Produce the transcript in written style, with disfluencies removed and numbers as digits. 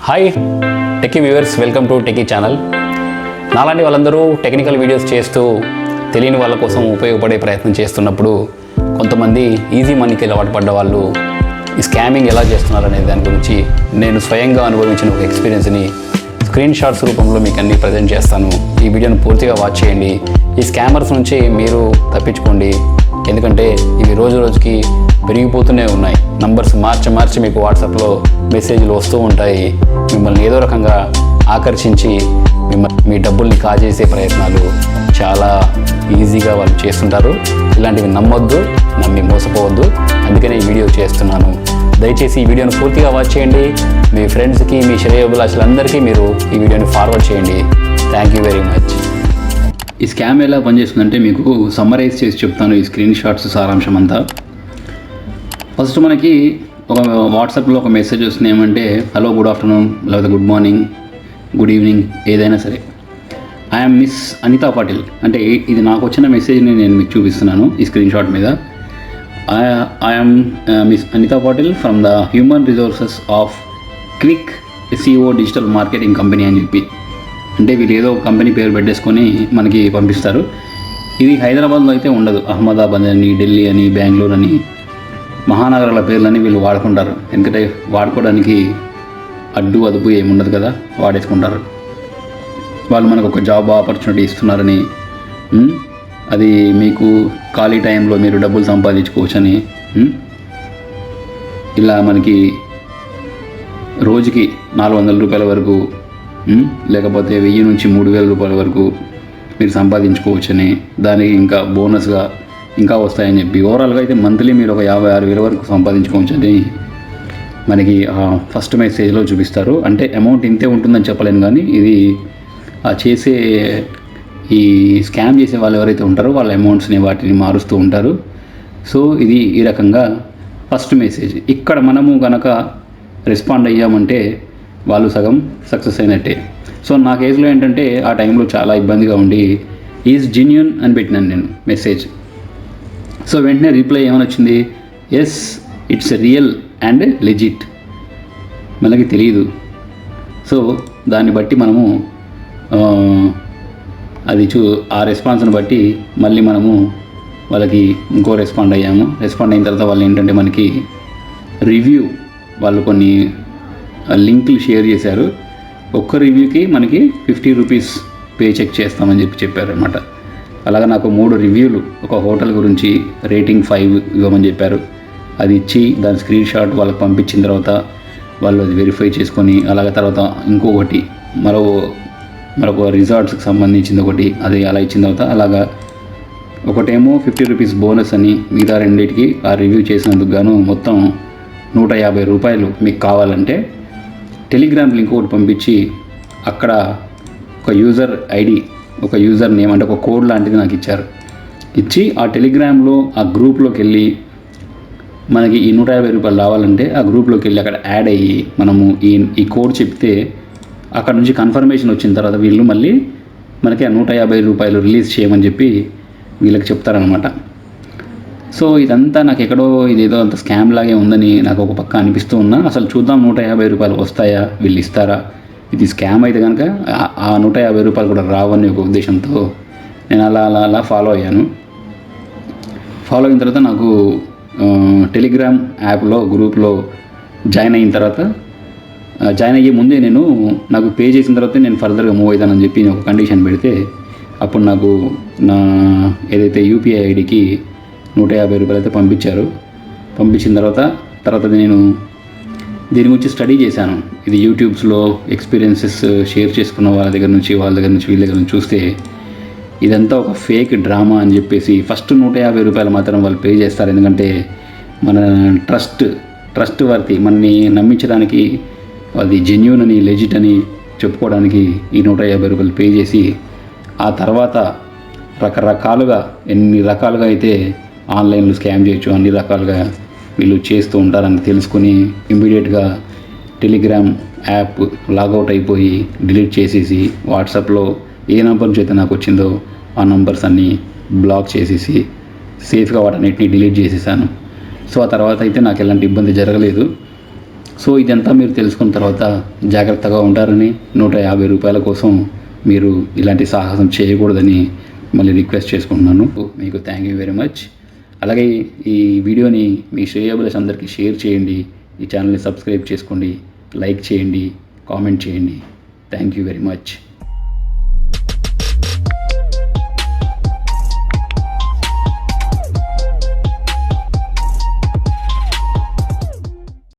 Hi techie viewers, welcome to techie channel. నాలాంటి వాళ్ళందరూ technical videos చేస్తూ తెలియని వాళ్ళ కోసం ఉపయోగపడే ప్రయత్నం చేస్తున్నప్పుడు కొంతమంది ఈజీ మనీకి అలవాటు పడ్డ వాళ్ళు ఈ స్కామింగ్ ఎలా చేస్తున్నారు అనే దాని గురించి నేను స్వయంగా అనుభవించిన ఒక ఎక్స్పీరియన్స్ని స్క్రీన్ షాట్స్ రూపంలో మీకు అన్ని ప్రజెంట్ చేస్తాను. ఈ వీడియోను పూర్తిగా వాచ్ చేయండి. ఈ స్కామర్స్ నుంచి మీరు తప్పించుకోండి. ఎందుకంటే ఇవి రోజు రోజుకి పెరిగిపోతూనే ఉన్నాయి. నంబర్స్ మార్చి మీకు వాట్సాప్లో మెసేజ్లు వస్తూ ఉంటాయి. మిమ్మల్ని ఏదో రకంగా ఆకర్షించి మీ డబ్బుల్ని కాజేసే ప్రయత్నాలు చాలా ఈజీగా వాళ్ళు చేస్తుంటారు. ఇలాంటివి నమ్మొద్దు, నమ్మి మోసపోవద్దు. అందుకనే ఈ వీడియో చేస్తున్నాను. దయచేసి ఈ వీడియోను పూర్తిగా వాచ్ చేయండి. మీ ఫ్రెండ్స్కి, మీ శ్రేయోభిలాషులందరికీ మీరు ఈ వీడియోని ఫార్వర్డ్ చేయండి. Thank you very much. ఈ స్కామ్ ఎలా పనిచేస్తుందంటే మీకు సమ్మరైజ్ చేసి చెప్తాను. ఈ స్క్రీన్ షాట్స్ సారాంశం అంతా. ఫస్ట్ మనకి ఒక వాట్సాప్లో ఒక మెసేజ్ వస్తుంది. ఏమంటే హలో, గుడ్ ఆఫ్టర్నూన్, లేకపోతే గుడ్ మార్నింగ్, గుడ్ ఈవినింగ్, ఏదైనా సరే. ఐఎమ్ మిస్ అనితా పాటిల్ అంటే ఇది నాకు వచ్చిన మెసేజ్ని నేను మీకు చూపిస్తున్నాను ఈ స్క్రీన్ షాట్ మీద. I'm miss Anita Patil from the human resources of quick SEO digital marketing company అని చెప్పి, అంటే వీళ్ళు ఏదో కంపెనీ పేరు పెట్టేసుకొని మనకి పంపిస్తారు. ఇది హైదరాబాద్లో అయితే ఉండదు. అహ్మదాబాద్ అని, ఢిల్లీ అని, బెంగళూరు అని, మహానగరాల పేర్లని వీళ్ళు వాడుకుంటారు. ఎందుకంటే వాడుకోవడానికి అడ్డు అదుపు ఏముండదు కదా, వాడేసుకుంటారు. వాళ్ళు మనకు ఒక జాబ్ ఆపర్చునిటీ ఇస్తున్నారని, అది మీకు ఖాళీ టైంలో మీరు డబ్బులు సంపాదించుకోవచ్చని, ఇలా మనకి రోజుకి 400 రూపాయల వరకు, లేకపోతే 1000 నుంచి 3000 రూపాయల వరకు మీరు సంపాదించుకోవచ్చని, దానికి ఇంకా బోనస్గా ఇంకా వస్తాయని చెప్పి, ఓవరాల్గా అయితే మంత్లీ మీరు ఒక 56,000 వరకు సంపాదించుకోవచ్చని మనకి ఫస్ట్ మెసేజ్లో చూపిస్తారు. అంటే అమౌంట్ ఇంతే ఉంటుందని చెప్పలేను, కానీ ఇది చేసే ఈ స్కామ్ చేసే వాళ్ళు ఎవరైతే ఉంటారో వాళ్ళ అమౌంట్స్ని వాటిని మారుస్తూ ఉంటారు. సో ఇది ఈ రకంగా ఫస్ట్ మెసేజ్. ఇక్కడ మనము కనుక రెస్పాండ్ అయ్యామంటే వాళ్ళు సగం సక్సెస్ అయినట్టే. సో నా కేసులో ఏంటంటే ఆ టైంలో చాలా ఇబ్బందిగా ఉండి ఈజ్ జెన్యూన్ అని పెట్టినాను నేను మెసేజ్. సో వెంటనే రిప్లై ఏమని వచ్చింది, yes it's real and legit. మనకి తెలియదు. సో దాన్ని బట్టి మనము ఆ రెస్పాన్స్ని బట్టి మళ్ళీ మనము వాళ్ళకి ఇంకో రెస్పాండ్ అయ్యాము. రెస్పాండ్ అయిన తర్వాత వాళ్ళు ఏంటంటే మనకి రివ్యూ, వాళ్ళు కొన్ని లింకులు షేర్ చేశారు. ఒక్క రివ్యూకి మనకి 50 రూపీస్ పే చెక్ చేస్తామని చెప్పారు అనమాట. అలాగే నాకు 3 రివ్యూలు, ఒక హోటల్ గురించి రేటింగ్ 5 ఇవ్వమని చెప్పారు. అది ఇచ్చి దాని స్క్రీన్ షాట్ వాళ్ళకి పంపించిన తర్వాత వాళ్ళు అది వెరిఫై చేసుకొని, అలాగే తర్వాత ఇంకొకటి మరొక రిసార్ట్స్కి సంబంధించింది ఒకటి, అది అలా ఇచ్చిన తర్వాత అలాగా ఒకటేమో 50 రూపీస్ బోనస్ అని, మిగతా రెండింటికి ఆ రివ్యూ చేసినందుకు గాను మొత్తం 150 రూపాయలు మీకు కావాలంటే టెలిగ్రామ్ లింక్ ఒకటి పంపించి, అక్కడ ఒక యూజర్ ఐడి, ఒక యూజర్ నేమ్ అంటే ఒక కోడ్ లాంటిది నాకు ఇచ్చి ఆ టెలిగ్రామ్లో ఆ గ్రూప్లోకి వెళ్ళి మనకి ఈ 150 రూపాయలు రావాలంటే ఆ గ్రూప్లోకి వెళ్ళి అక్కడ యాడ్ అయ్యి మనము ఈ కోడ్ చెప్తే అక్కడ నుంచి కన్ఫర్మేషన్ వచ్చిన తర్వాత వీళ్ళు మళ్ళీ మనకి ఆ 150 రూపాయలు రిలీజ్ చేయమని చెప్పి వీళ్ళకి చెప్తారనమాట. సో ఇదంతా నాకు ఎక్కడో ఇదేదో అంత స్కామ్ లాగే ఉందని నాకు ఒక పక్క అనిపిస్తూ ఉన్నా. అసలు చూద్దాం 150 రూపాయలు వస్తాయా, వీళ్ళు ఇస్తారా, ఇది స్కామ్ అయితే కనుక ఆ 150 రూపాయలు కూడా రావని ఒక ఉద్దేశంతో నేను అలా ఫాలో అయ్యాను. ఫాలో అయిన తర్వాత నాకు టెలిగ్రామ్ యాప్లో గ్రూప్లో జాయిన్ అయిన తర్వాత, జాయిన్ అయ్యే ముందే నాకు పే చేసిన తర్వాత నేను ఫర్దర్గా మూవ్ అవుతానని చెప్పి ఒక కండిషన్ పెడితే, అప్పుడు నాకు నా ఏదైతే UPI ఐడికి 150 రూపాయలు అయితే పంపించారు. పంపించిన తర్వాత నేను దీని గురించి స్టడీ చేశాను. ఇది యూట్యూబ్స్లో ఎక్స్పీరియన్సెస్ షేర్ చేసుకున్న వాళ్ళ దగ్గర నుంచి వీళ్ళ దగ్గర నుంచి చూస్తే ఇదంతా ఒక ఫేక్ డ్రామా అని చెప్పేసి ఫస్ట్ 150 రూపాయలు మాత్రం వాళ్ళు పే చేస్తారు. ఎందుకంటే మన ట్రస్ట్ వర్తి, మనని నమ్మించడానికి, అది జెన్యూన్ అని, లెజిట్ అని చెప్పుకోవడానికి ఈ 150 రూపాయలు పే చేసి, ఆ తర్వాత రకరకాలుగా ఎన్ని రకాలుగా అయితే ఆన్లైన్లో స్కామ్ చేయొచ్చు అన్ని రకాలుగా వీళ్ళు చేస్తూ ఉంటారని తెలుసుకుని ఇమ్మీడియట్గా టెలిగ్రామ్ యాప్ లాగౌట్ అయిపోయి డిలీట్ చేసేసి, వాట్సాప్లో ఏ నెంబర్ నుంచి అయితే నాకు వచ్చిందో ఆ నంబర్స్ అన్నీ బ్లాక్ చేసేసి సేఫ్గా వాటన్నిటిని డిలీట్ చేసేసాను. సో ఆ తర్వాత అయితే నాకు ఎలాంటి ఇబ్బంది జరగలేదు. సో ఇదంతా మీరు తెలుసుకున్న తర్వాత జాగ్రత్తగా ఉంటారని, 150 రూపాయల కోసం మీరు ఇలాంటి సాహసం చేయకూడదని మళ్ళీ రిక్వెస్ట్ చేసుకుంటున్నాను. మీకు థ్యాంక్ యూ వెరీ మచ్. అలాగే ఈ వీడియోని మీ శ్రేయోభిలాష్ అందరికీ షేర్ చేయండి. ఈ ఛానల్ని సబ్స్క్రైబ్ చేసుకోండి, లైక్ చేయండి, కామెంట్ చేయండి. Thank you very much.